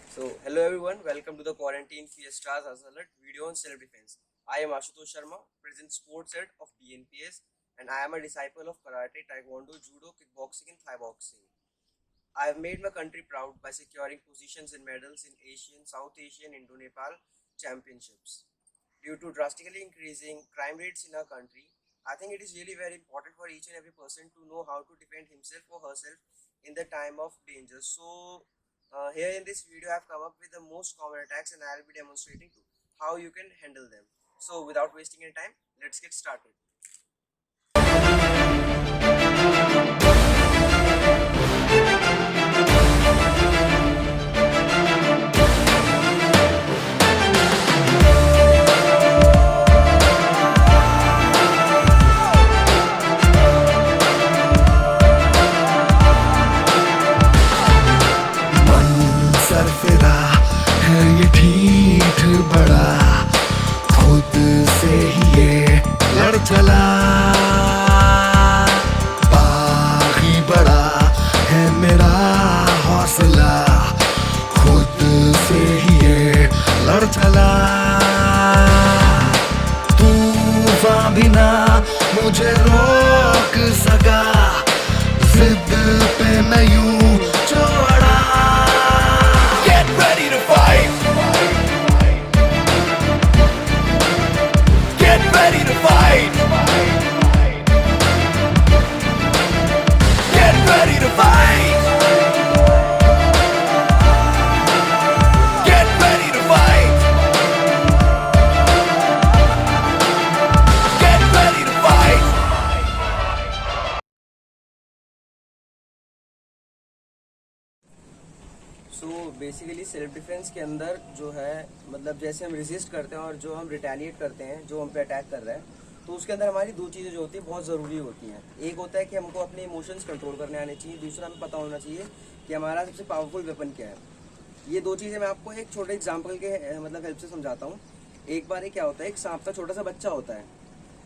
Hello everyone, welcome to the Quarantine Fiestas as alert video on self-defense. I am Ashutosh Sharma, present sports head of BNPS, and I am a disciple of Karate, Taekwondo, Judo, Kickboxing, and Thai boxing. I have made my country proud by securing positions and medals in Asian, South Asian, Indo-Nepal championships. Due to drastically increasing crime rates in our country, I think it is really very important for each and every person to know how to defend himself or herself in the time of danger. Here in this video, I've come up with the most common attacks and I'll be demonstrating to how you can handle them. So without wasting any time, let's get started. Sarfira है ये ठीक बड़ा खुद से ही ये लड़ चला बागी बड़ा है मेरा हौसला खुद से ही ये लड़ चला तूफान भी ना मुझे रोक सका जिद पे मैं यूं चौड़ा Get ready to fight. Get ready to fight. Get ready to fight. Get ready to fight. Get ready to fight. Basically self defence के अंदर जो है मतलब जैसे हम रेजिस्ट करते हैं और जो हम रिटेलिएट करते हैं जो हम पे अटैक कर रहे हैं, तो उसके अंदर हमारी दो चीज़ें जो होती हैं बहुत ज़रूरी होती हैं। एक होता है कि हमको अपने इमोशंस कंट्रोल करने आने चाहिए, दूसरा हमें पता होना चाहिए कि हमारा सबसे पावरफुल वेपन क्या है। ये दो चीज़ें मैं आपको एक छोटे एग्जाम्पल के मतलब हेल्प से समझाता हूँ। एक बार क्या होता है, एक सांप का छोटा सा बच्चा होता है,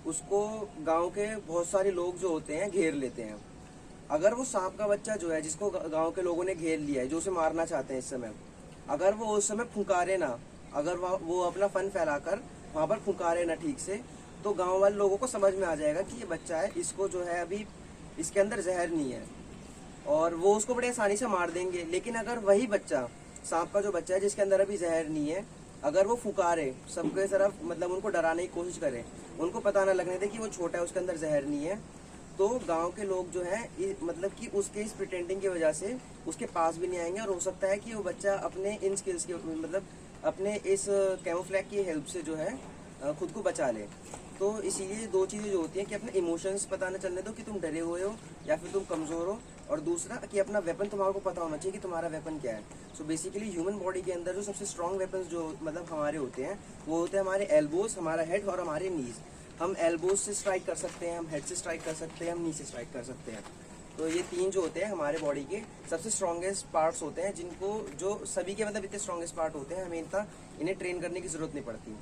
उसको गाँव के बहुत सारे लोग जो होते हैं घेर लेते हैं। अगर वो सांप का बच्चा जो है जिसको गांव के लोगों ने घेर लिया है, जो उसे मारना चाहते हैं इस समय, अगर वो उस समय फुंकारे ना, अगर वो अपना फन फैलाकर वहां पर फुंकारे ना ठीक से, तो गांव वाले लोगों को समझ में आ जाएगा कि ये बच्चा है, इसको जो है अभी इसके अंदर जहर नहीं है, और वो उसको बड़े आसानी से मार देंगे। लेकिन अगर वही बच्चा, सांप का जो बच्चा है जिसके अंदर अभी जहर नहीं है, अगर वो फुंकारे सबके तरफ, मतलब उनको डराने की कोशिश करे, उनको पता ना लगने दे कि वो छोटा है, उसके अंदर जहर नहीं है, तो गांव के लोग जो है मतलब कि उसके इस प्रिटेंडिंग की वजह से उसके पास भी नहीं आएंगे, और हो सकता है कि वो बच्चा अपने इन स्किल्स के मतलब अपने इस कैमोफ्लैग की हेल्प से जो है खुद को बचा ले। तो इसीलिए दो चीज़ें जो होती हैं कि अपने इमोशंस पता न चलने दो कि तुम डरे हुए हो या फिर तुम कमज़ोर हो, और दूसरा कि अपना वेपन तुम्हारे को पता होना चाहिए कि तुम्हारा वेपन क्या है। सो बेसिकली ह्यूमन बॉडी के अंदर जो सबसे स्ट्रॉन्ग वेपन्स जो मतलब हमारे होते हैं, वो होते हैं हमारे एल्बोज, हमारा हेड और हमारे नीज। हम एल्बोज से स्ट्राइक कर सकते हैं, हम हेड से स्ट्राइक कर सकते हैं, हम नी से स्ट्राइक कर सकते हैं। तो ये तीन जो होते हैं हमारे बॉडी के सबसे स्ट्रॉन्गेस्ट पार्ट्स होते हैं, जिनको जो सभी के मतलब इतने स्ट्रॉन्गेस्ट पार्ट होते हैं, हमें इन्हें ट्रेन करने की जरूरत नहीं पड़ती।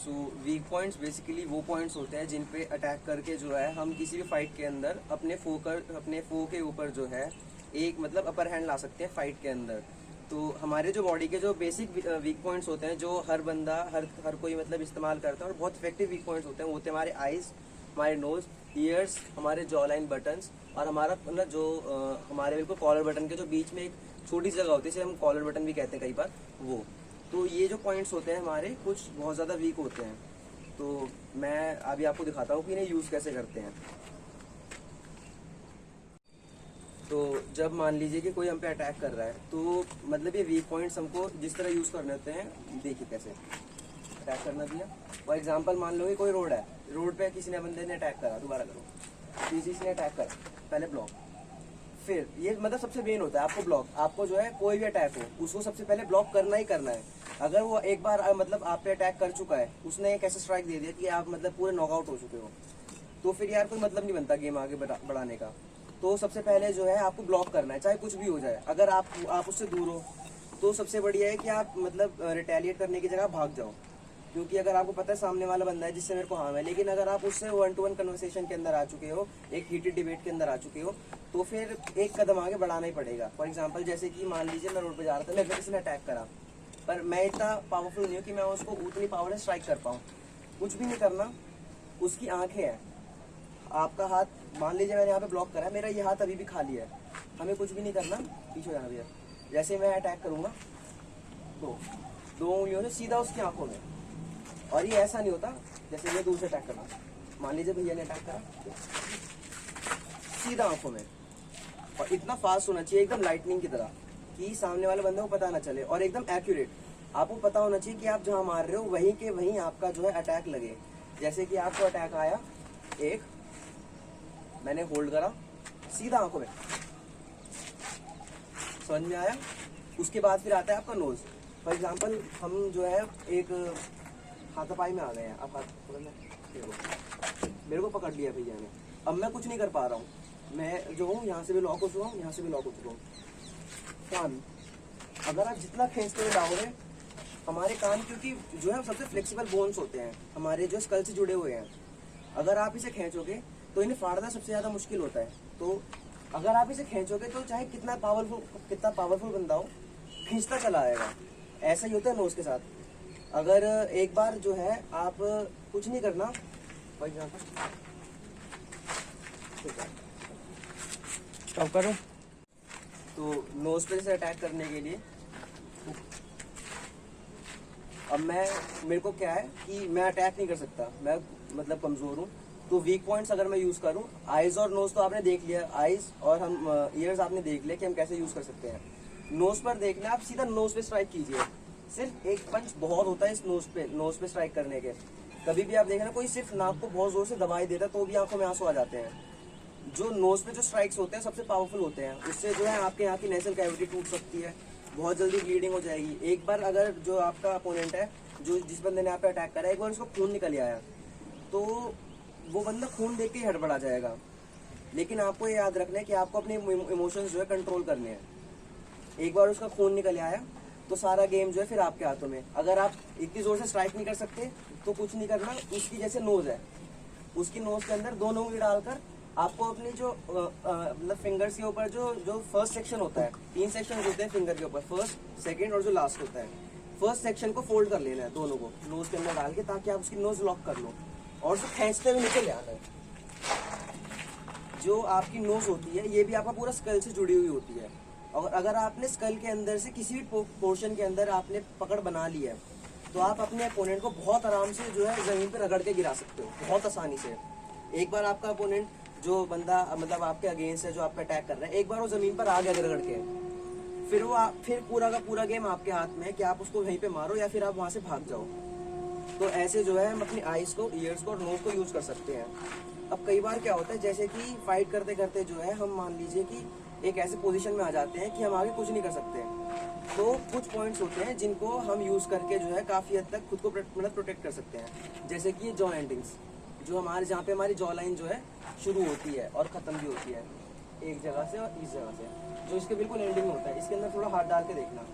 सो वीक पॉइंट्स बेसिकली वो पॉइंट्स होते हैं जिन पे अटैक करके जो है हम किसी भी फाइट के अंदर अपने फो के ऊपर जो है एक मतलब अपर हैंड ला सकते हैं फाइट के अंदर। तो हमारे जो बॉडी के जो बेसिक वीक पॉइंट्स होते हैं, जो हर बंदा हर कोई मतलब इस्तेमाल करता है, और बहुत इफेक्टिव वीक पॉइंट्स होते हैं, वो होते हैं हमारे आइज, हमारे नोज, ईयर्स, हमारे जॉ लाइन बटन्स, और हमारा मतलब जो हमारे बिल्कुल कॉलर बटन के जो बीच में एक छोटी जगह होती है, जिसे हम कॉलर बटन भी कहते हैं कई बार, वो। तो ये जो पॉइंट्स होते हैं हमारे कुछ बहुत ज़्यादा वीक होते हैं। तो मैं अभी आपको दिखाता हूँ कि इन्हें यूज़ कैसे करते हैं। तो जब मान लीजिए कि कोई हम पे अटैक कर रहा है, तो मतलब ये वीक पॉइंट्स हमको जिस तरह यूज़ करने होते हैं, देखिए कैसे अटैक करना दिया। फॉर एग्जांपल मान लो कि कोई रोड है, रोड पे किसी ने बंदे ने अटैक करा, दोबारा करो, किसी ने अटैक करा, पहले ब्लॉक, फिर ये मतलब सबसे मेन होता है आपको ब्लॉक। आपको जो है कोई भी अटैक हो उसको सबसे पहले ब्लॉक करना ही करना है। अगर वो एक बार मतलब आप पे अटैक कर चुका है, उसने एक ऐसा स्ट्राइक दे दिया कि आप मतलब पूरे नॉकआउट हो चुके हो, तो फिर यार कोई मतलब नहीं बनता गेम आगे बढ़ाने का। तो सबसे पहले जो है आपको ब्लॉक करना है, चाहे कुछ भी हो जाए। अगर आप उससे दूर हो तो सबसे बढ़िया है कि आप मतलब रिटेलिएट करने की जगह भाग जाओ। क्योंकि अगर आपको पता है सामने वाला बंदा है जिससे मेरे को हार्म है, लेकिन अगर आप उससे 1-to-1 कन्वर्सेशन के अंदर आ चुके हो, एक हीटेड डिबेट के अंदर आ चुके हो, तो फिर एक कदम आगे बढ़ाना ही पड़ेगा। फॉर एग्जाम्पल जैसे कि मान लीजिए मैं रोड पे जा रहा था, मेरे पे किसी ने अटैक करा, पर मैं इतना पावरफुल नहीं हूँ कि मैं उसको उतनी पावर से स्ट्राइक कर पाऊँ। कुछ भी नहीं करना, उसकी आंखें हैं, आपका हाथ मान लीजिए मैंने यहाँ पे ब्लॉक करा है, मेरा ये हाथ अभी भी खाली है, हमें कुछ भी नहीं करना, पीछे हो जाना भैया। जैसे मैं अटैक करूँगा तो 2 उंगलियों से सीधा उसकी आंखों में, और ये ऐसा नहीं होता जैसे ये दूर से अटैक करना, मान लीजिए भैया ने अटैक करा, सीधा आंखों में, और इतना फास्ट होना चाहिए एकदम लाइटनिंग की तरह कि सामने वाले बंदे को पता ना चले, और एकदम एक्यूरेट। आपको पता होना चाहिए कि आप जहां मार रहे हो वहीं के वहीं आपका जो है अटैक लगे। जैसे कि आपको अटैक आया, एक मैंने होल्ड करा, सीधा आंखों में, समझ में आया। उसके बाद फिर आता है आपका नोज। फॉर एग्जाम्पल हम जो है एक हाथापाई में आ गए हैं, आप हाथ पकड़ लें, मेरे को पकड़ लिया भैया ने, अब मैं कुछ नहीं कर पा रहा हूँ, मैं जो हूँ यहाँ से भी लॉक हो चुका हूँ, यहाँ से भी लॉक हो चुका हूँ। कान, अगर आप जितना खींचते हुए लाओगे, हमारे कान क्योंकि जो है सबसे फ्लेक्सिबल बोन्स होते हैं हमारे, जो स्कल से जुड़े हुए हैं, अगर आप इसे खींचोगे तो इन्हें फाड़ना सबसे ज़्यादा मुश्किल होता है। तो अगर आप इसे खींचोगे तो चाहे कितना पावरफुल बंदा हो, खींचता चला आएगा। ऐसा ही होता है नोज के साथ। अगर एक बार जो है आप कुछ नहीं करना, फॉर एग्जाम्पल स्टॉप करो। तो नोज पे से अटैक करने के लिए अब मेरे को क्या है कि मैं अटैक नहीं कर सकता, मैं मतलब कमजोर हूँ। तो वीक पॉइंट्स अगर मैं यूज करूँ, आईज और नोज तो आपने देख लिया, आईज और हम ईयर्स आपने देख लिया कि हम कैसे यूज कर सकते हैं। नोज पर देखना, आप सीधा नोज पे स्ट्राइक कीजिए। सिर्फ एक पंच बहुत होता है इस नोज पे स्ट्राइक करने के। कभी भी आप देखना कोई सिर्फ नाक को बहुत जोर से दबाई देता है तो भी आंखों में आंसू आ जाते हैं। जो नोज पे जो स्ट्राइक्स होते हैं सबसे पावरफुल होते हैं, उससे जो है आपके यहाँ की नेजल कैविटी टूट सकती है, बहुत जल्दी ब्लीडिंग हो जाएगी। एक बार अगर जो आपका अपोनेंट है, जो जिस बंदे ने आप पे अटैक करा, एक बार उसको खून निकल आया तो वो बंदा खून देख के ही हड़बड़ा जाएगा। लेकिन आपको ये याद रखना है कि आपको अपने इमोशंस जो है कंट्रोल करने हैं। एक बार उसका खून निकल आया तो सारा गेम जो है फिर आपके हाथों में। अगर आप इतनी जोर से स्ट्राइक नहीं कर सकते तो कुछ नहीं करना, उसकी जैसे नोज है, उसकी नोज के अंदर 2 उंगली डालकर आपको अपनी जो मतलब फिंगर्स के ऊपर जो फर्स्ट सेक्शन होता है, 3 सेक्शन होते हैं फिंगर के ऊपर, फर्स्ट, सेकंड और जो लास्ट होता है, फर्स्ट सेक्शन को फोल्ड कर लेना है दोनों को नोज के अंदर डाल के, ताकि आप उसकी नोज लॉक कर लो और उसको खींचते हुए नीचे ले आना है। जो आपकी नोज होती है ये भी आपका पूरा स्कल से जुड़ी हुई होती है, और अगर आपने स्कल के अंदर से किसी भी पोर्शन के अंदर आपने पकड़ बना ली है तो आप अपने अपोनेंट को बहुत आराम से जो है जमीन पर रगड़ के गिरा सकते हो, बहुत आसानी से। एक बार आपका अपोनेंट जो बंदा मतलब आपके अगेंस्ट है, जो आपका अटैक कर रहा है, एक बार वो जमीन पर आ गया रगड़ के, फिर पूरा का पूरा गेम आपके हाथ में है कि आप उसको वहीं पे मारो या फिर आप वहां से भाग जाओ। तो ऐसे जो है हम अपनी आईज को, ईयर्स को और नोज को यूज कर सकते हैं। अब कई बार क्या होता है, जैसे कि फाइट करते करते जो है हम मान लीजिए कि एक ऐसे पोजीशन में आ जाते हैं कि हम आगे कुछ नहीं कर सकते, तो कुछ पॉइंट्स होते हैं जिनको हम यूज करके जो है काफी हद तक खुद को मतलब प्रोटेक्ट कर सकते हैं। जैसे कि जॉ एंडिंग्स, जो हमारे जहाँ पे हमारी जॉ लाइन जो है शुरू होती है और खत्म भी होती है, एक जगह से और इस जगह से, जो इसके बिल्कुल एंडिंग में होता है। इसके अंदर थोड़ा हाथ डाल के देखना,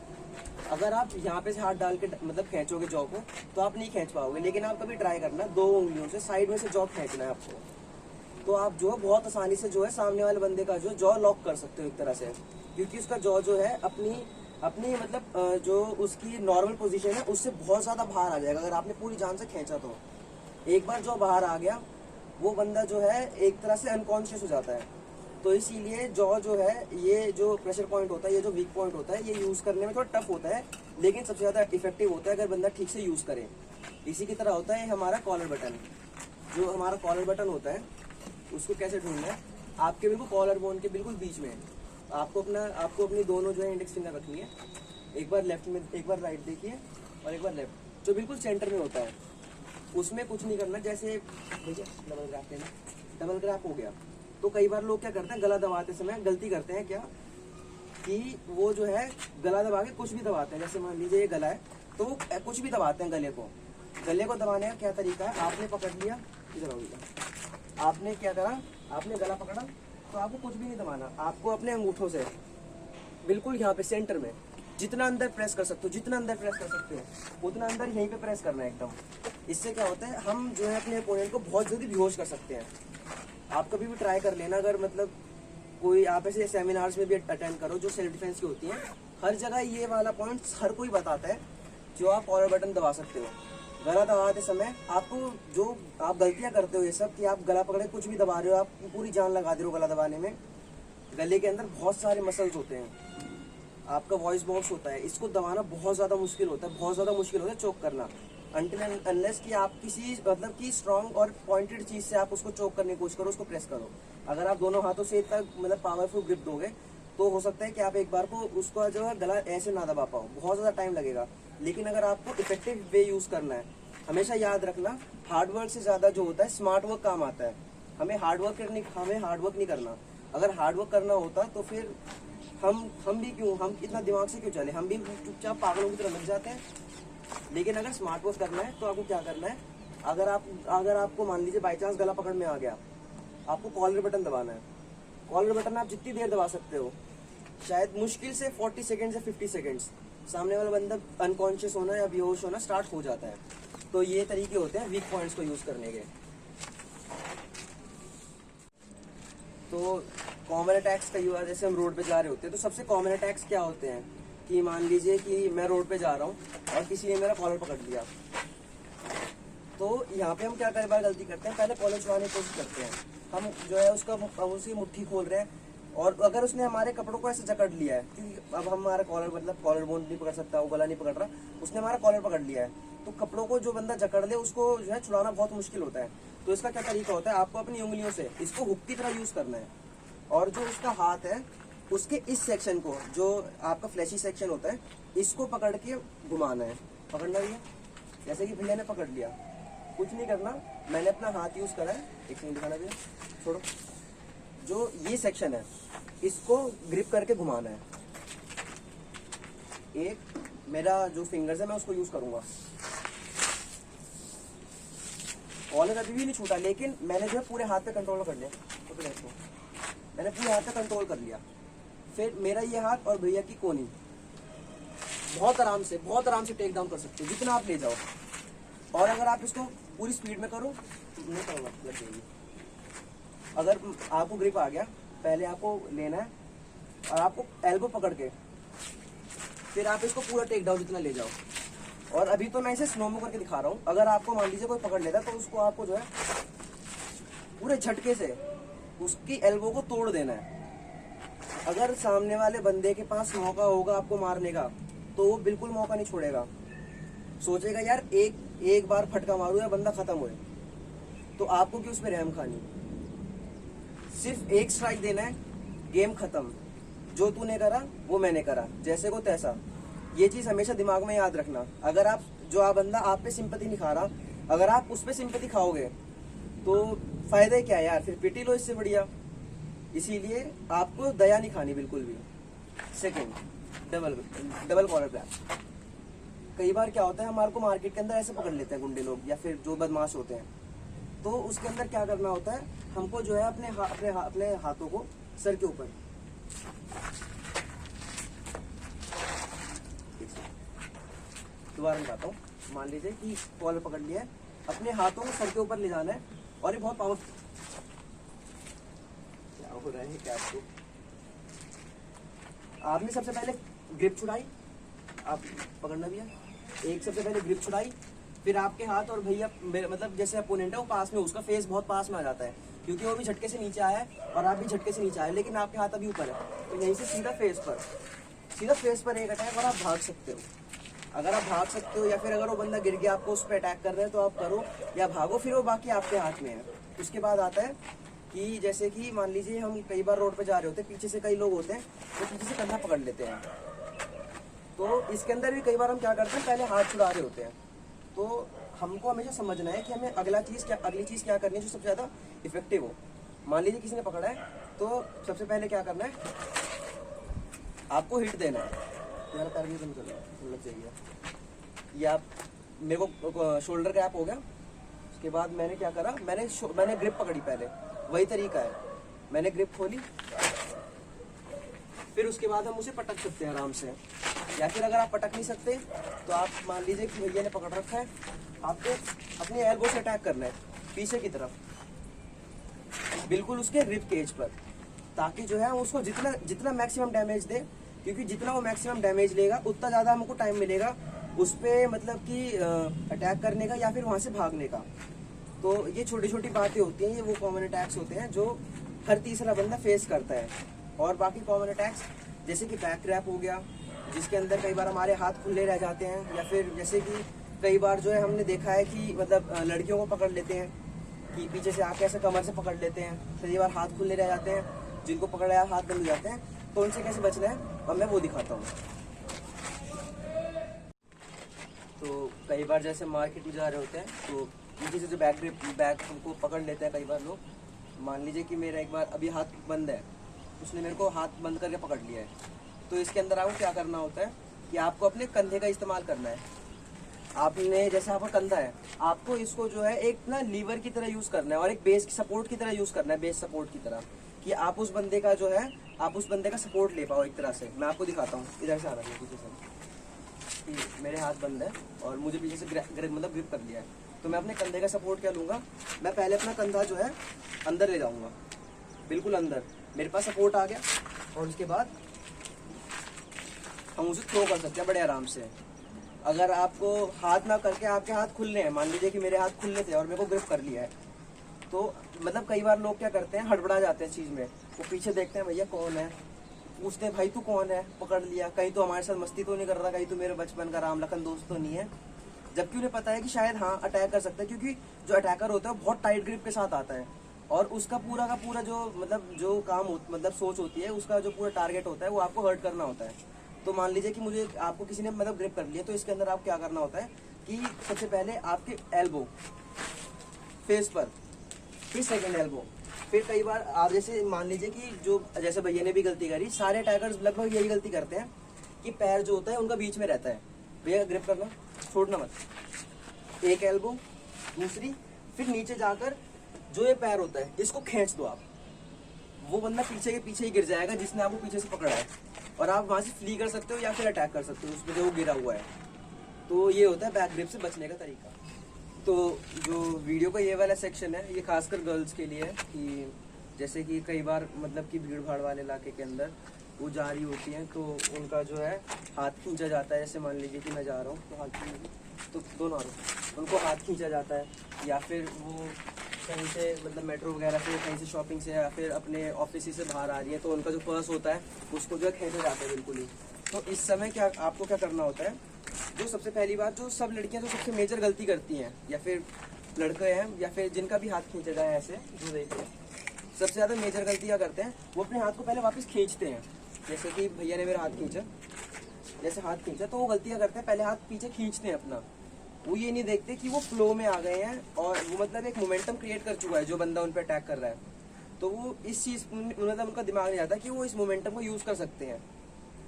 अगर आप यहाँ पे से हाथ डाल के मतलब खींचोगे जॉ को तो आप नहीं खींच पाओगे, लेकिन आप कभी ट्राई करना 2 उंगलियों से साइड में से जॉ खींचना है आपको, तो आप जो है बहुत आसानी से जो है सामने वाले बंदे का जो जॉ लॉक कर सकते हो एक तरह से, क्योंकि उसका जॉ जो है अपनी मतलब जो उसकी नॉर्मल पोजीशन है उससे बहुत ज्यादा बाहर आ जाएगा अगर आपने पूरी जान से खींचा तो। एक बार जो बाहर आ गया वो बंदा जो है एक तरह से अनकॉन्शियस हो जाता है। तो इसीलिए जॉ जो है, ये जो प्रेशर पॉइंट होता है, ये जो वीक पॉइंट होता है, ये यूज करने में थोड़ा टफ होता है, लेकिन सबसे ज्यादा इफेक्टिव होता है अगर बंदा ठीक से यूज करे। इसी की तरह होता है हमारा कॉलर बटन। जो हमारा कॉलर बटन होता है उसको कैसे ढूंढना है, आपके बिल्कुल कॉलर बोन के बिल्कुल बीच में आपको अपनी दोनों जो है इंडेक्स फिंगर रखनी है, एक बार लेफ्ट में, एक बार राइट देखिए और एक बार लेफ्ट, जो बिल्कुल सेंटर में होता है उसमें कुछ नहीं करना। जैसे भैया डबल ग्रैप लेना, डबल ग्रैप हो गया तो कई बार लोग क्या करते हैं, गला दबाते समय गलती करते हैं क्या कि वो जो है गला दबा के कुछ भी दबाते हैं। जैसे मान लीजिए ये गला है तो वो कुछ भी दबाते हैं गले को दबाने का क्या तरीका है, आपने पकड़ लिया, इधर हो गया, आपने क्या करा, आपने गला पकड़ा तो आपको कुछ भी नहीं दबाना, आपको अपने अंगूठों से बिल्कुल यहाँ पे सेंटर में जितना अंदर प्रेस कर सकते हो, जितना अंदर प्रेस कर सकते हो उतना अंदर यहीं पे प्रेस करना है एकदम। इससे क्या होता है, हम जो है अपने अपोनेंट को बहुत जल्दी बेहोश कर सकते हैं। आप कभी भी ट्राई कर लेना, अगर मतलब कोई आप ऐसे सेमिनार्स में भी अटेंड करो जो सेल्फ डिफेंस की होती हैं, हर जगह ये वाला पॉइंट हर कोई बताता है जो आप कॉलर बटन दबा सकते हो। गला दबाते समय आपको जो आप गलतियां करते हो ये सब, कि आप गला पकड़े कुछ भी दबा रहे हो, आप पूरी जान लगा दे रहे हो गला दबाने में। गले के अंदर बहुत सारे मसल्स होते हैं, आपका वॉइस बॉक्स होता है, इसको दबाना बहुत ज़्यादा मुश्किल होता है, बहुत ज़्यादा मुश्किल होता है चोक करना। अनटिल अनलेस कि आप किसी मतलब कि स्ट्रॉन्ग और पॉइंटेड चीज़ से आप उसको चोक करने की कोशिश करो, उसको प्रेस करो। अगर आप दोनों हाथों से इतना मतलब पावरफुल ग्रिप दोगे तो हो सकता है कि आप एक बार को उसका जो है गला ऐसे ना दबा पाओ, बहुत ज़्यादा टाइम लगेगा। लेकिन अगर आपको इफेक्टिव वे यूज़ करना है, हमेशा याद रखना, हार्ड वर्क से ज़्यादा जो होता है स्मार्ट वर्क काम आता है। हमें हार्ड वर्क नहीं करना। अगर हार्ड वर्क करना होता तो फिर हम भी क्यों, हम इतना दिमाग से क्यों चले, हम भी चुपचाप पागलों की तरह लग जाते हैं। लेकिन अगर स्मार्ट वर्क करना है तो आपको क्या करना है, अगर आपको मान लीजिए बाई चांस गला पकड़ में आ गया, आपको कॉलर बटन दबाना है। कॉलर बटन आप जितनी देर दबा सकते हो, शायद मुश्किल से 40 सेकेंड्स या 50 सेकेंड्स, सामने वाला बंदा अनकॉन्शियस होना या बेहोश होना स्टार्ट हो जाता है। तो ये तरीके होते हैं वीक पॉइंट्स को यूज़ करने के। तो कॉमन अटैक्स का यूज, जैसे हम रोड पे जा रहे होते हैं तो सबसे कॉमन अटैक्स क्या होते हैं कि मान लीजिए कि मैं रोड पे जा रहा हूँ और किसी ने मेरा कॉलर पकड़ लिया। तो यहाँ पे हम क्या कई बार गलती करते हैं, पहले कॉलर छुड़ाने की कोशिश करते हैं, हम जो है उसकी मुट्ठी खोल रहे हैं, और अगर उसने हमारे कपड़ों को ऐसे जकड़ लिया है, क्योंकि अब हमारा कॉलर मतलब कॉलर बोन नहीं पकड़ सकता, वो गला नहीं पकड़ रहा, उसने हमारा कॉलर पकड़ लिया है, तो कपड़ों को जो बंदा जकड़ ले उसको जो है छुड़ाना बहुत मुश्किल होता है। तो इसका क्या तरीका होता है, आपको अपनी उंगलियों से इसको हुक की तरह यूज करना है, और जो उसका हाथ है उसके इस सेक्शन को, जो आपका फ्लैशी सेक्शन होता है, इसको पकड़ के घुमाना है। पकड़ना भी है, जैसे कि भैया ने पकड़ लिया, कुछ नहीं करना, मैंने अपना हाथ यूज करा है, एक सेकंड दिखाना भैया, छोड़ो, जो ये सेक्शन है इसको ग्रिप करके घुमाना है। एक मेरा जो फिंगर्स है मैं उसको यूज करूंगा, कॉलर अभी भी नहीं छूटा, लेकिन मैंने जो है पूरे हाथ पे कंट्रोल कर लिया। तो फिर इसको मैंने पूरे हाथ पे कंट्रोल कर लिया। फिर मेरा ये हाथ और भैया की कोनी बहुत आराम से टेक डाउन कर सकते हो, जितना आप ले जाओ। और अगर आप इसको पूरी स्पीड में करो तो नहीं करूँगा, लग जाएगी। अगर आपको ग्रिप आ गया, पहले आपको लेना है और आपको एल्बो पकड़ के फिर आप इसको पूरा टेक डाउन जितना ले जाओ। और अभी तो मैं इसे स्लो में करके दिखा रहा हूँ, अगर आपको मान लीजिए कोई पकड़ लेता तो उसको आपको जो है पूरे झटके से उसकी एल्बो को तोड़ देना है। अगर सामने वाले बंदे के पास मौका होगा आपको मारने का तो वो बिल्कुल मौका नहीं छोड़ेगा, सोचेगा यार एक बार फटका मारूं या बंदा खत्म होए। तो आपको क्यों उस पर रहम खानी, सिर्फ एक स्ट्राइक देना है, गेम खत्म, जो तूने करा वो मैंने करा, जैसे को तैसा। ये चीज हमेशा दिमाग में याद रखना। अगर आप बंदा आप पे सिंपैथी नहीं खा रहा, अगर आप उस पे सिंपैथी खाओगे तो फायदा क्या है यार, फिर पिटी लो इससे बढ़िया। इसीलिए आपको दया नहीं खानी बिल्कुल भी। Second, double collar plan. कई बार क्या होता है, हमारे को मार्केट के अंदर ऐसे पकड़ लेते हैं गुंडे लोग या फिर जो बदमाश होते हैं, तो उसके अंदर क्या करना होता है, हमको जो है अपने हाथों को सर के ऊपर, दोबारा बताता हूँ, मान लीजिए कि कॉलर पकड़ लिया है, अपने हाथों को सर के ऊपर ले जाना है, और ये बहुत पावरफुल, क्या हो रहा है क्या आपको, आपने सबसे पहले ग्रिप छुड़ाई, आप पकड़ना भी है, एक सबसे पहले ग्रिप छुड़ाई, फिर आपके हाथ और भैया मतलब जैसे अपोनेंट है वो पास में, उसका फेस बहुत पास में आ जाता है, क्योंकि वो भी झटके से नीचे आया है और आप भी झटके से नीचे आए, लेकिन आपके हाथ अभी ऊपर है, तो यहीं से सीधा फेस पर एक अटैक, और आप भाग सकते हो। अगर आप भाग सकते हो या फिर अगर वो बंदा गिर गया आपको उस पर अटैक कर रहे हैं तो आप करो या भागो, फिर वो बाकी आपके हाथ में है। उसके बाद आता है कि जैसे कि मान लीजिए हम कई बार रोड पे जा रहे होते हैं, पीछे से कई लोग होते हैं तो पीछे से कंधा पकड़ लेते हैं, तो इसके अंदर भी कई बार हम क्या करते हैं, पहले हाथ छुड़ा रहे होते हैं। तो हमको हमेशा समझना है कि हमें अगली चीज़ क्या करनी है जो सबसे ज़्यादा इफेक्टिव हो। मान लीजिए किसी ने पकड़ा है तो सबसे पहले क्या करना है, आपको हिट देना है, मेरा पैर भी कम चल रहा है, लग जाइए, या मेरे को शोल्डर गैप हो गया। उसके बाद मैंने क्या करा, मैंने ग्रिप पकड़ी, पहले वही तरीका है, मैंने ग्रिप खोली, फिर उसके बाद हम उसे पटक सकते हैं आराम से। या फिर अगर आप पटक नहीं सकते तो आप मान लीजिए कि भैया ने पकड़ रखा है, आपको अपने एल्बो से अटैक करना है पीछे की तरफ, बिल्कुल उसके रिब केज पर, ताकि जो है उसको जितना जितना मैक्सिमम डैमेज दे, क्योंकि जितना वो मैक्सिमम डैमेज लेगा उतना ज़्यादा हमको टाइम मिलेगा उस पर मतलब कि अटैक करने का या फिर वहाँ से भागने का। तो ये छोटी छोटी बातें होती हैं, ये वो कॉमन अटैक्स होते हैं जो हर तीसरा बंदा फेस करता है। और बाकी कॉमन अटैक्स जैसे कि बैक क्रैप हो गया, जिसके अंदर कई बार हमारे हाथ खुले रह जाते हैं, या फिर जैसे कि कई बार जो है हमने देखा है कि मतलब लड़कियों को पकड़ लेते हैं कि पीछे से आके ऐसे कमर से पकड़ लेते हैं, कई बार हाथ खुले रह जाते हैं, जिनको पकड़ा हाथ बंद हो जाते हैं, तो उनसे कैसे बचना है और मैं वो दिखाता हूँ। तो कई बार जैसे मार्केट में जा रहे होते हैं तो पीछे से जो बैग हमको पकड़ लेते हैं कई बार लोग। मान लीजिए कि मेरा एक बार अभी हाथ बंद है, उसने मेरे को हाथ बंद करके पकड़ लिया है, तो इसके अंदर आपको क्या करना होता है कि आपको अपने कंधे का इस्तेमाल करना है। आपने जैसे आपका कंधा है, आपको इसको जो है एक ना लीवर की तरह यूज़ करना है और एक बेस सपोर्ट की तरह यूज़ करना है, बेस सपोर्ट की तरह, कि आप उस बंदे का जो है आप उस बंदे का सपोर्ट ले पाओ एक तरह से। मैं आपको दिखाता हूँ, इधर से आ रहा है पीछे से, कि मेरे हाथ बंद है और मुझे पीछे से मतलब ग्रिप कर लिया है, तो मैं अपने कंधे का सपोर्ट क्या लूँगा, मैं पहले अपना कंधा जो है अंदर ले जाऊँगा, बिल्कुल अंदर, मेरे पास सपोर्ट आ गया, और उसके बाद हम उसे थ्रो कर सकते हैं बड़े आराम से। अगर आपको हाथ ना करके आपके हाथ खुलने हैं, मान लीजिए कि मेरे हाथ खुलने थे और मेरे को ग्रिप कर लिया है, तो मतलब कई बार लोग क्या करते हैं, हड़बड़ा जाते हैं चीज़ में, वो पीछे देखते हैं भैया कौन है, पूछते हैं भाई तू कौन है, पकड़ लिया, कहीं तो हमारे साथ मस्ती तो नहीं कर रहा, कहीं तो मेरे बचपन का राम लखन दोस्त तो नहीं है। जबकि उन्हें पता है कि शायद हाँ अटैक कर सकता है, क्योंकि जो अटैकर होता है वो बहुत टाइट ग्रिप के साथ आता है, और उसका पूरा का पूरा जो मतलब जो काम मतलब सोच होती है, उसका जो पूरा टारगेट होता है वो आपको हर्ट करना होता है। तो मान लीजिए कि मुझे आपको किसी ने मतलब ग्रिप कर लिया, तो इसके अंदर आप क्या करना होता है कि सबसे पहले आपके एल्बो फेस पर, फिर सेकंड एल्बो, फिर कई बार आप जैसे मान लीजिए कि जो जैसे भैया ने भी गलती करी, सारे टाइगर्स लगभग यही गलती करते हैं कि पैर जो होता है उनका बीच में रहता है। भैया ग्रिप करना, छोड़ना मत, एक एल्बो, दूसरी, फिर नीचे जाकर जो ये पैर होता है इसको खींच दो आप, वो बंदा पीछे के पीछे ही गिर जाएगा जिसने आपको पीछे से पकड़ा है, और आप वहां से फ्ली कर सकते हो या फिर अटैक कर सकते हो उसमें जो वो गिरा हुआ है। तो ये होता है बैक ग्रिप से बचने का तरीका। तो जो वीडियो का ये वाला सेक्शन है ये खासकर गर्ल्स के लिए है, कि जैसे कि कई बार मतलब कि भीड़ भाड़ वाले इलाके के अंदर वो जा रही होती हैं, तो उनका जो है हाथ खींचा जाता है। जैसे मान लीजिए कि मैं जा रहा हूँ तो हाथ तो दोनों उनको हाथ खींचा जाता है, या फिर वो कहीं से मतलब मेट्रो वगैरह से कहीं से शॉपिंग से या फिर अपने ऑफिस से बाहर आ रही है, तो उनका जो पर्स होता है उसको जो है खींचा जाता है बिल्कुल ही। तो इस समय क्या आपको क्या करना होता है, जो सबसे पहली बात जो सब लड़कियां जो सबसे मेजर गलती करती हैं, या फिर लड़के हैं या फिर जिनका भी हाथ खींचा जाए ऐसे जो देखते हैं, सबसे ज़्यादा मेजर गलती क्या करते हैं, वो अपने हाथ को पहले वापस खींचते हैं। जैसे कि भैया ने मेरा हाथ खींचा, जैसे हाथ खींचा तो वो गलतियाँ करते हैं, पहले हाथ पीछे खींचते हैं अपना, वो ये नहीं देखते कि वो फ्लो में आ गए हैं और वो मतलब एक मोमेंटम क्रिएट कर चुका है जो बंदा उन पर अटैक कर रहा है, तो वो इस चीज़ मतलब उनका दिमाग नहीं आता कि वो इस मोमेंटम को यूज़ कर सकते हैं,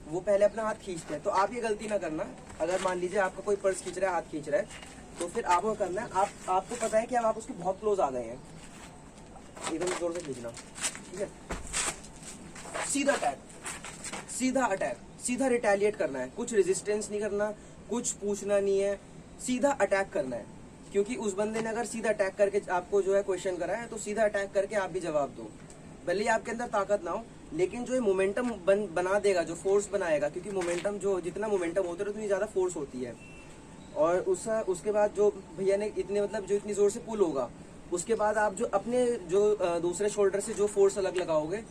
वो पहले अपना हाथ खींचते हैं। तो आप ये गलती ना करना, अगर मान लीजिए आपका कोई पर्स खींच रहा है, हाथ खींच रहा है, तो फिर आपको करना है, आपको पता है कि अब आप उसके बहुत क्लोज आ गए हैं, एकदम जोर से खींचना, ठीक है, सीधा अटैक, सीधा अटैक, सीधा रिटेलिएट करना है, कुछ रेजिस्टेंस नहीं करना, कुछ पूछना नहीं है, सीधा अटैक करना है। क्योंकि उस बंदे ने अगर सीधा अटैक करके आपको जो है क्वेश्चन करा है, तो सीधा अटैक करके आप भी जवाब दो, भले ही आपके अंदर ताकत ना हो, लेकिन जो ये मोमेंटम बना देगा, जो फोर्स बनाएगा, क्योंकि मोमेंटम जो जितना मोमेंटम होता है उतनी ज़्यादा फोर्स होती है, और उसके बाद जो भैया ने इतने मतलब जो इतनी ज़ोर से पुल होगा, उसके बाद आप जो अपने जो दूसरे शोल्डर से जो फोर्स अलग लगाओगे,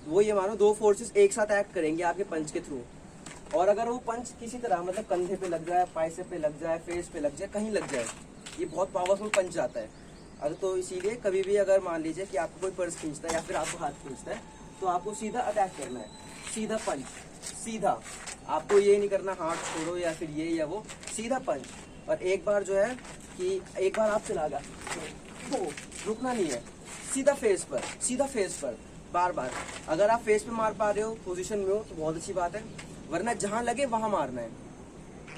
वो ये मानो दो फोर्सेस एक साथ एक्ट करेंगे आपके पंच के थ्रू, और अगर वो पंच किसी तरह मतलब कंधे पे लग जाए, पाइसे पे लग जाए, फेस पे लग जाए, कहीं लग जाए, ये बहुत पावरफुल पंच आता है। अगर तो इसीलिए कभी भी अगर मान लीजिए कि आपको कोई पर्स खींचता है या फिर आपको हाथ खींचता है, तो आपको सीधा अटैक करना है, सीधा पंच, सीधा, आपको ये नहीं करना हाथ छोड़ो या फिर ये या वो, सीधा पंच। और एक बार जो है कि एक बार आप चला गया तो रुकना नहीं है, सीधा फेस पर, सीधा फेस पर, बार बार। अगर आप फेस पे मार पा रहे हो, पोजीशन में हो, तो बहुत अच्छी बात है, वरना जहां लगे वहां मारना है।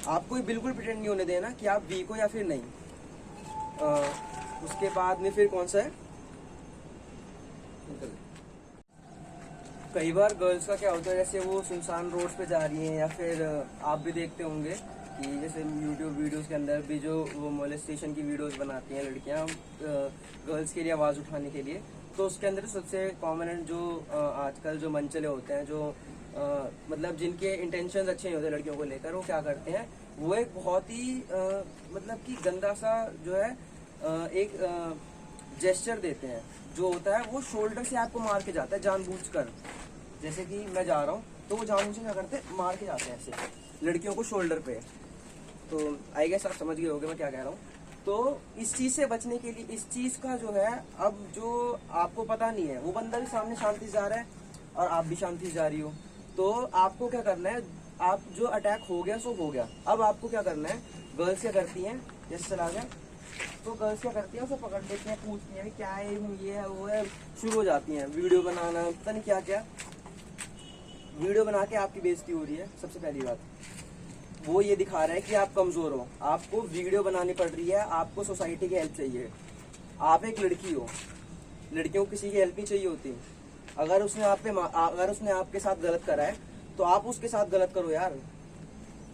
आपको बिल्कुल प्रिटेंड नहीं होने देना कि आप वीक हो या फिर नहीं। उसके बाद में फिर कौन सा है, कई बार गर्ल्स का क्या होता है, जैसे वो सुनसान रोड पे जा रही हैं, या फिर आप भी देखते होंगे कि जैसे यूट्यूब वीडियोस के अंदर भी जो वो मोलेस्टेशन की वीडियोस बनाती हैं लड़कियां गर्ल्स के लिए आवाज़ उठाने के लिए, तो उसके अंदर सबसे कॉमन जो आजकल जो मनचले होते हैं, जो मतलब जिनके इंटेंशंस अच्छे नहीं होते लड़कियों को लेकर, वो क्या करते हैं, वो एक बहुत ही मतलब कि गंदा सा जो है एक जेस्चर देते हैं, जो होता है वो शोल्डर से आपको मार के जाता है जानबूझकर। जैसे कि मैं जा रहा हूँ तो वो जानबूझ के क्या करते हैं, मार के जाते हैं ऐसे लड़कियों को शोल्डर पे। तो आई गेस आप समझ गए होंगे मैं क्या कह रहा हूँ। तो इस चीज़ से बचने के लिए, इस चीज़ का जो है, अब जो आपको पता नहीं है, वो बंदा भी सामने शांति से जा रहा है और आप भी शांति से जा रही हो, तो आपको क्या करना है, आप जो अटैक हो गया सो हो गया। अब आपको क्या करना है, गर्ल्स क्या करती हैं, जैसे चला गया तो गर्ल्स क्या करती हैं, उसे पकड़ लेती हैं, पूछती हैं क्या है, ये है वो है, शुरू हो जाती हैं वीडियो बनाना, पता नहीं क्या क्या वीडियो बना के आपकी बेइज्जती हो रही है। सबसे पहली बात वो ये दिखा रहा है कि आप कमजोर हो, आपको वीडियो बनानी पड़ रही है, आपको सोसाइटी की हेल्प चाहिए। आप एक लड़की हो, लड़कियों को किसी की हेल्प नहीं चाहिए होती। अगर उसने आपके साथ गलत करा है तो आप उसके साथ गलत करो यार।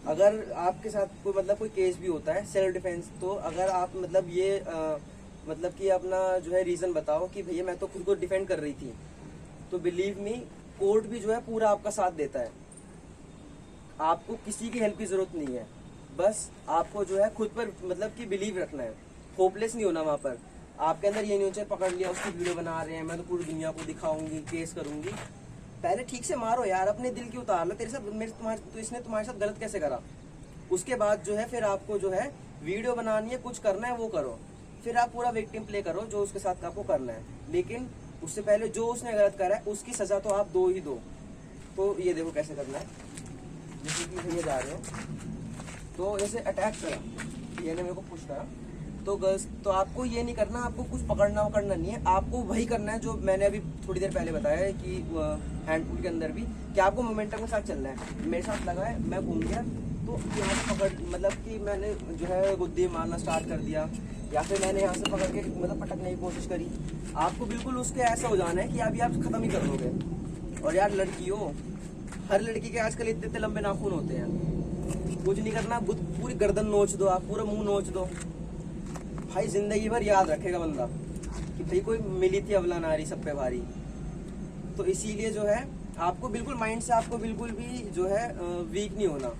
अगर आपके साथ कोई मतलब कोई केस भी होता है सेल्फ डिफेंस, तो अगर आप मतलब ये मतलब कि अपना जो है रीजन बताओ कि भैया मैं तो खुद को डिफेंड कर रही थी, तो बिलीव मी कोर्ट भी जो है पूरा आपका साथ देता है। आपको किसी की हेल्प की जरूरत नहीं है, बस आपको जो है खुद पर मतलब कि बिलीव रखना है, होपलेस नहीं होना। वहाँ पर आपके अंदर ये नहीं होना चाहिए पकड़ लिया उसकी वीडियो बना रहे हैं, मैं तो पूरी दुनिया को दिखाऊंगी, केस करूंगी। पहले ठीक से मारो यार, अपने दिल की उतार लो, तेरे साथ तो इसने तुम्हारे साथ गलत कैसे करा। उसके बाद जो है फिर आपको जो है वीडियो बनानी है, कुछ करना है वो करो, फिर आप पूरा विक्टिम प्ले करो जो उसके साथ आपको करना है। लेकिन उससे पहले जो उसने गलत करा है उसकी सजा तो आप दो ही दो। तो ये देखो कैसे करना है, जैसे कि भैया जा रहे हो तो जैसे अटैक करा, ये ने मेरे को पुश करा, तो गर्ल्स तो आपको ये नहीं करना, आपको कुछ पकड़ना वकड़ना नहीं है, आपको वही करना है जो मैंने अभी थोड़ी देर पहले बताया है कि हैंडपुल के अंदर भी कि आपको मोमेंटम के साथ चलना है। मेरे साथ लगा है, मैं घूम गया तो यहाँ से पकड़, मतलब कि मैंने जो है गुद्दी मारना स्टार्ट कर दिया, या फिर मैंने यहाँ से पकड़ के मतलब पटकने की कोशिश करी। आपको बिल्कुल उसके ऐसा हो जाना है कि अभी आप खत्म ही कर दोगे। और यार लड़की हो, हर लड़की के आजकल इतने इतने लंबे नाखून होते हैं, कुछ नहीं करना, पूरी गर्दन नोच दो, आप पूरा मुंह नोच दो। भाई जिंदगी भर याद रखेगा बंदा कि भाई कोई मिली थी अवला नारी सब पे भारी। तो इसीलिए जो है आपको बिल्कुल माइंड से आपको बिल्कुल भी जो है वीक नहीं होना,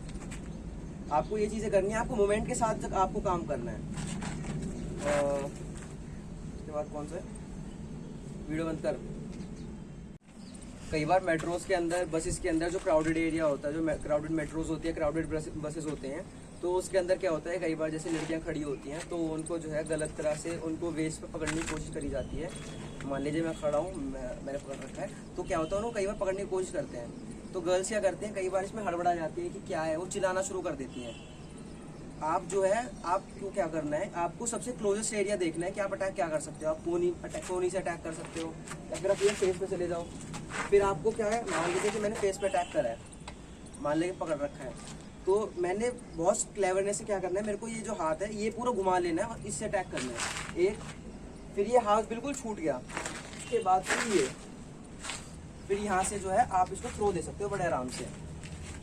आपको ये चीजें करनी है, आपको मोमेंट के साथ तक आपको काम करना है। उसके बाद कौन सा वीडियो बंद कर। कई बार मेट्रोज के अंदर, बसेस के अंदर जो क्राउडेड एरिया होता है, जो क्राउडेड मेट्रोज होती है, क्राउडेड बसेस होते हैं, तो उसके अंदर क्या होता है, कई बार जैसे लड़कियां खड़ी होती हैं तो उनको जो है गलत तरह से उनको वेस्ट पे पकड़ने की कोशिश करी जाती है। मान लीजिए मैं खड़ा हूँ, मैंने पकड़ रखा है, तो क्या होता है उनको कई बार पकड़ने की कोशिश करते हैं, तो गर्ल्स क्या करते हैं, कई बार इसमें हड़बड़ा जाती है कि क्या है, वो चिल्लाना शुरू कर देती हैं। आप जो है आपको क्या करना है, आपको सबसे क्लोजेस्ट एरिया देखना है कि आप अटैक क्या कर सकते हो। आप कोनी से अटैक कर सकते हो, या फिर आप ये फेस पे चले जाओ। फिर आपको क्या है, मान लीजिए कि मैंने फेस पे अटैक करा है, मान लीजिए पकड़ रखा है, तो मैंने बहुत क्लेवरनेस से क्या करना है, मेरे को ये जो हाथ है ये पूरा घुमा लेना है और इससे अटैक करना है। एक, फिर ये हाथ बिल्कुल छूट गया, उसके बाद फिर यहाँ से जो है आप इसको थ्रो दे सकते हो बड़े आराम से।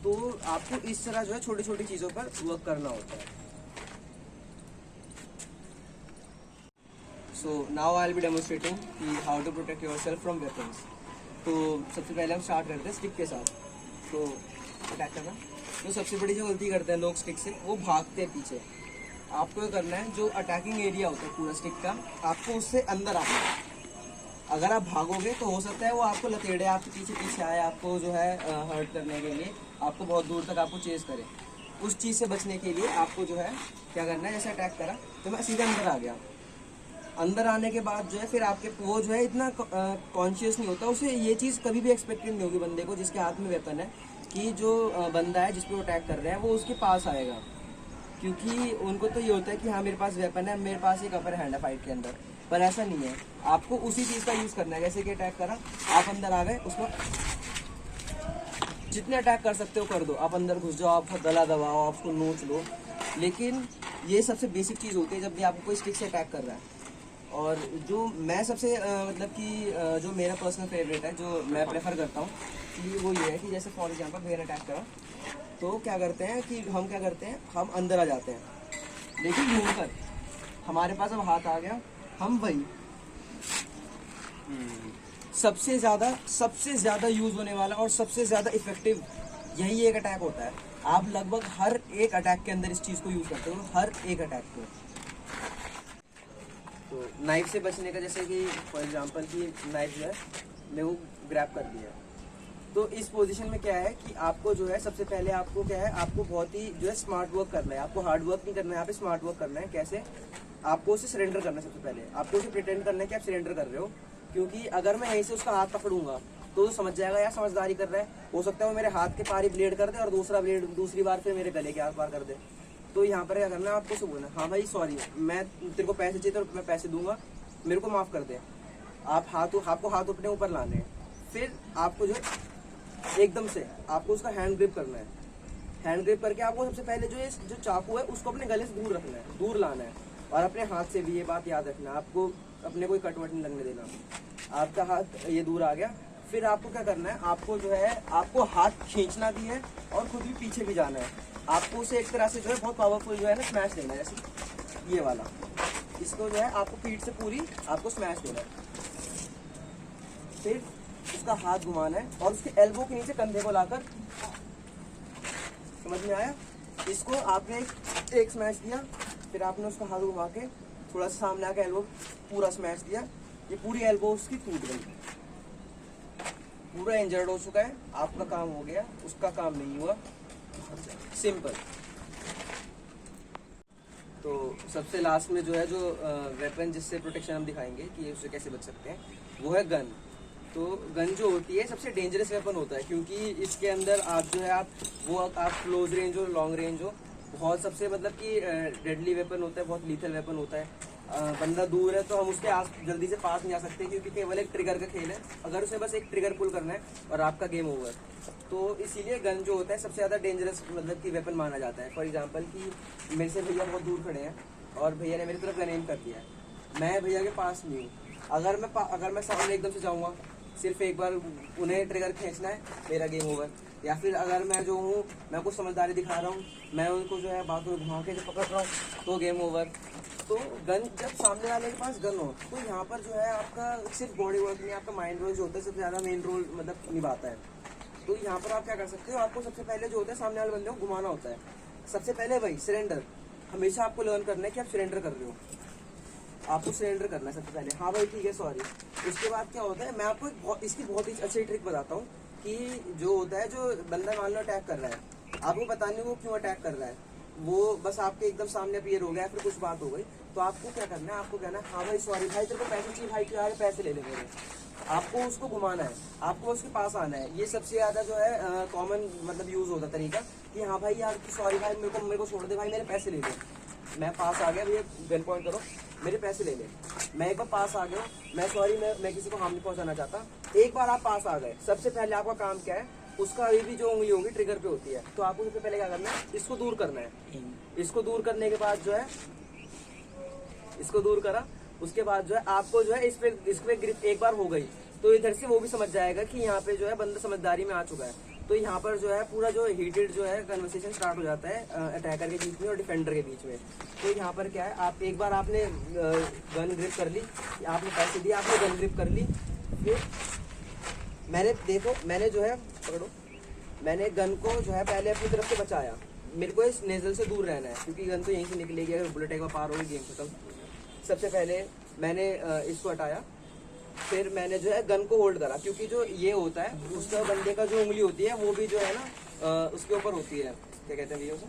तो आपको इस तरह जो है छोटी छोटी चीज़ों पर वर्क करना होता है। So now I will be demonstrating कि how to protect yourself from weapons. तो सबसे पहले हम स्टार्ट करते हैं स्टिक के साथ। तो अटैक करना, तो सबसे बड़ी जो गलती करते हैं लोग स्टिक से, वो भागते हैं पीछे। आपको ये करना है, जो अटैकिंग एरिया होता है पूरा स्टिक का, आपको उससे अंदर आना है। अगर आप भागोगे तो हो सकता है वो आपको लतेड़े, आपके पीछे पीछे आए, आपको जो है हर्ट करने के लिए, आपको बहुत दूर तक आपको चेज करे। उस चीज़ से बचने के लिए आपको जो है क्या करना है, जैसे अटैक करा तो मैं सीधे अंदर आ गया। अंदर आने के बाद जो है फिर आपके वो जो है इतना कॉन्शियस नहीं होता, उसे ये चीज़ कभी भी एक्सपेक्टेड नहीं होगी बंदे को जिसके हाथ में वेपन है कि जो बंदा है जिस पे वो अटैक कर रहे हैं वो उसके पास आएगा, क्योंकि उनको तो ये होता है कि हाँ मेरे पास वेपन है, मेरे पास एक अपर हैंड है फाइट के अंदर। पर ऐसा नहीं है, आपको उसी चीज़ का यूज़ करना है। जैसे कि अटैक करा, आप अंदर आ गए, उसको जितने अटैक कर सकते हो कर दो, आप अंदर घुस जाओ, आप गला दबाओ, आप उसको नोच लो। लेकिन ये सबसे बेसिक चीज़ होती है जब भी आपको कोई स्टिक से अटैक कर रहा है। और जो मैं सबसे मतलब कि जो मेरा पर्सनल फेवरेट है, जो मैं प्रेफर करता हूँ कि वो ये है कि जैसे फॉर एग्जांपल भैया ने अटैक करा, तो क्या करते हैं कि हम क्या करते हैं, हम अंदर आ जाते हैं लेकिन घूम कर। हमारे पास अब हाथ आ गया, हम वही सबसे ज़्यादा यूज़ होने वाला और सबसे ज़्यादा इफेक्टिव यही एक अटैक होता है। आप लगभग हर एक अटैक के अंदर इस चीज़ को यूज़ करते हो, हर एक अटैक को। तो नाइफ से बचने का, जैसे कि फॉर एग्जांपल कि नाइफ जो है मैं वो ग्रैब कर दिया, तो इस पोजीशन में क्या है कि आपको जो है सबसे पहले आपको क्या है, आपको बहुत ही जो है स्मार्ट वर्क करना है। आपको हार्ड वर्क नहीं करना है, यहाँ पे स्मार्ट वर्क करना है। कैसे? आपको उसे सरेंडर करना है। सबसे पहले आपको उसे प्रिटेंड करना है कि आप सरेंडर कर रहे हो, क्योंकि अगर मैं यहीं से उसका हाथ पकड़ूंगा तो समझ जाएगा यार समझदारी कर रहा है। हो सकता है वो मेरे हाथ के पार ही ब्लेड कर दे और दूसरा ब्लेड दूसरी बार फिर मेरे गले के आर पार कर दे। तो यहाँ पर क्या करना है, आपको से बोलना, हाँ भाई सॉरी, मैं तेरे को पैसे चाहिए तो मैं पैसे दूंगा, मेरे को माफ़ कर दे। आपको हाथ अपने ऊपर लाने हैं। फिर आपको जो एकदम से आपको उसका हैंड ग्रिप करना है। हैंड ग्रिप करके आपको सबसे पहले जो चाकू है उसको अपने गले से दूर रखना है, दूर लाना है। और अपने हाथ से भी ये बात याद रखना, आपको अपने कोई कटवट नहीं लगने देना। आपका हाथ ये दूर आ गया, फिर आपको क्या करना है, आपको जो है आपको हाथ खींचना भी है और खुद भी पीछे भी जाना है। आपको उसे एक तरह से जो है बहुत पावरफुल जो है ना स्मैश देना है, जैसे ये वाला। इसको जो है आपको पीठ से पूरी आपको स्मैश देना है। फिर उसका हाथ घुमाना है और उसके एल्बो के नीचे कंधे को लाकर, समझ में आया? इसको आपने एक स्मैश दिया, फिर आपने उसका हाथ घुमा के थोड़ा सा सामने आके एल्बो पूरा स्मैश दिया। ये पूरी एल्बो उसकी टूट गई, पूरा इंजर्ड हो चुका है। आपका काम हो गया, उसका काम नहीं हुआ। सिंपल। तो सबसे लास्ट में जो है जो वेपन जिससे प्रोटेक्शन हम दिखाएंगे कि उससे कैसे बच सकते हैं, वो है गन। तो गन जो होती है सबसे डेंजरस वेपन होता है, क्योंकि इसके अंदर आप जो है आप क्लोज रेंज हो, लॉन्ग रेंज हो, बहुत सबसे मतलब कि डेडली वेपन होता है, बहुत लीथल वेपन होता है। बंदा दूर है तो हम उसके आस जल्दी से पास नहीं आ सकते, क्योंकि केवल एक ट्रिगर का खेल है। अगर उसे बस एक ट्रिगर पुल करना है और आपका गेम ओवर। तो इसीलिए गन जो होता है सबसे ज़्यादा डेंजरस मतलब कि वेपन माना जाता है। फॉर एग्जांपल कि मेरे से भैया बहुत दूर खड़े हैं और भैया ने मेरी तरफ गन एम कर दिया है, मैं भैया के पास नहीं हूँ। अगर मैं सामने एकदम से जाऊँगा, सिर्फ एक बार उन्हें ट्रिगर खींचना है, मेरा गेम ओवर। या फिर अगर मैं जो हूँ, मैं कुछ समझदारी दिखा रहा हूँ, मैं उनको जो है बातों में घुमा के जो पकड़ रहा हूँ, तो गेम ओवर। तो गन जब सामने वाले के पास गन हो, तो यहाँ पर जो है आपका सिर्फ बॉडी वर्क नहीं, आपका माइंड वर्क जो होता है सबसे ज़्यादा मेन रोल मतलब निभाता है। तो यहाँ पर आप क्या कर सकते हो, आपको सबसे पहले जो होता है सामने वाले बंदे को घुमाना होता है। सबसे पहले वही सरेंडर, हमेशा आपको लर्न करना है कि आप सरेंडर कर रहे हो, आपको सरेंडर करना है सबसे पहले। हाँ भाई ठीक है सॉरी। उसके बाद क्या होता है, मैं आपको इसकी बहुत ही अच्छी ट्रिक बताता हूँ कि जो होता है, जो बंदा मान लो अटैक कर रहा है, आपको पता नहीं वो क्यों अटैक कर रहा है, वो बस आपके एकदम सामने अपीयर हो गया, फिर कुछ बात हो गई, तो आपको क्या करना है, आपको कहना है हाँ भाई सॉरी भाई, तेरे को पैसे चाहिए भाई, क्या पैसे ले ले मेरे। आपको उसको घुमाना है, आपको उसके पास आना है। ये सबसे ज़्यादा जो है कॉमन मतलब यूज़ होता तरीका कि हाँ भाई यार सॉरी भाई, मेरे को छोड़ दे भाई, मेरे पैसे ले ले। मैं पास आ गया भैया, गन पॉइंट करो, मेरे पैसे ले ले। मैं एक बार पास आ गया, मैं सॉरी, मैं किसी को हार्म नहीं पहुंचाना चाहता। एक बार आप पास आ गए, सबसे पहले आपका काम क्या है, उसका अभी भी जो उंगली होगी ट्रिगर पे होती है, तो आपको सबसे पहले क्या करना है, इसको दूर करना है। इसको दूर करने के बाद जो है, इसको दूर करा, उसके बाद जो है आपको जो है इस पे ग्रिप एक बार हो गई, तो इधर से वो भी समझ जाएगा कि यहाँ पे जो है बंदा समझदारी में आ चुका है। तो यहाँ पर जो है पूरा जो हीटेड जो है कन्वर्सेशन स्टार्ट हो जाता है अटैकर के बीच में और डिफेंडर के बीच में। तो यहाँ पर क्या है, आप एक बार आपने गन ग्रिप कर ली, आपने पैसे दिए, आपने गन ग्रिप कर ली, फिर मैंने जो है पकड़ो, मैंने गन को जो है पहले अपनी तरफ से बचाया। मेरे को इस नेजल से दूर रहना है, क्योंकि गन तो यहीं से निकलेगी, अगर बुलेट एक बार पार होगी गेम खत्म। सबसे पहले मैंने इसको हटाया, फिर मैंने जो है गन को होल्ड करा, क्योंकि जो ये होता है उसका बंदे का जो उंगली होती है वो भी जो है ना उसके ऊपर होती है, क्या कहते हैं भैया उसे,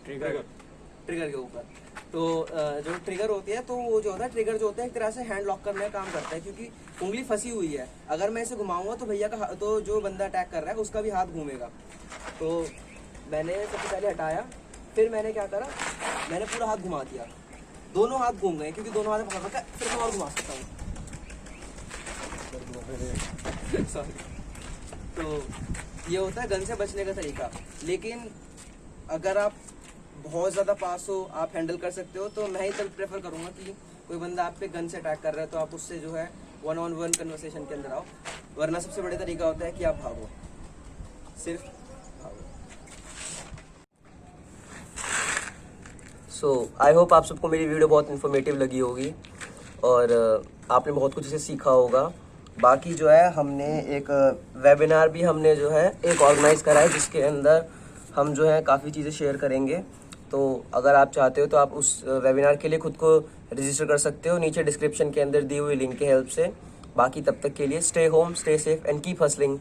ट्रिगर के ऊपर। तो जो ट्रिगर होती है, तो वो जो होता है ट्रिगर जो होता है एक तरह से हैंड लॉक करने का काम करता है, क्योंकि उंगली फंसी हुई है। अगर मैं इसे घुमाऊंगा तो भैया का, तो जो बंदा अटैक कर रहा है उसका भी हाथ घूमेगा। तो मैंने सबसे पहले हटाया, फिर मैंने क्या करा, मैंने पूरा हाथ घुमा दिया, दोनों हाथ घूम गए, क्योंकि दोनों हाथ पकड़ रखा है, फिर मैं और घुमा सकता हूँ। सॉरी। तो ये होता है गन से बचने का तरीका। लेकिन अगर आप बहुत ज़्यादा पास हो, आप हैंडल कर सकते हो, तो मैं ही तब प्रेफर करूँगा कि कोई बंदा आप पे गन से अटैक कर रहा है तो आप उससे जो है 1-on-1 कन्वर्सेशन के अंदर आओ, वरना सबसे बड़ा तरीका होता है कि आप भागो, सिर्फ भागो। सो आई होप आप सबको मेरी वीडियो बहुत इन्फॉर्मेटिव लगी होगी और आपने बहुत कुछ इसे सीखा होगा। बाकी जो है हमने एक वेबिनार भी हमने जो है एक ऑर्गेनाइज़ करा है, जिसके अंदर हम जो है काफ़ी चीज़ें शेयर करेंगे। तो अगर आप चाहते हो तो आप उस वेबिनार के लिए खुद को रजिस्टर कर सकते हो नीचे डिस्क्रिप्शन के अंदर दी हुई लिंक के हेल्प से। बाकी तब तक के लिए stay home, stay safe and keep hustling.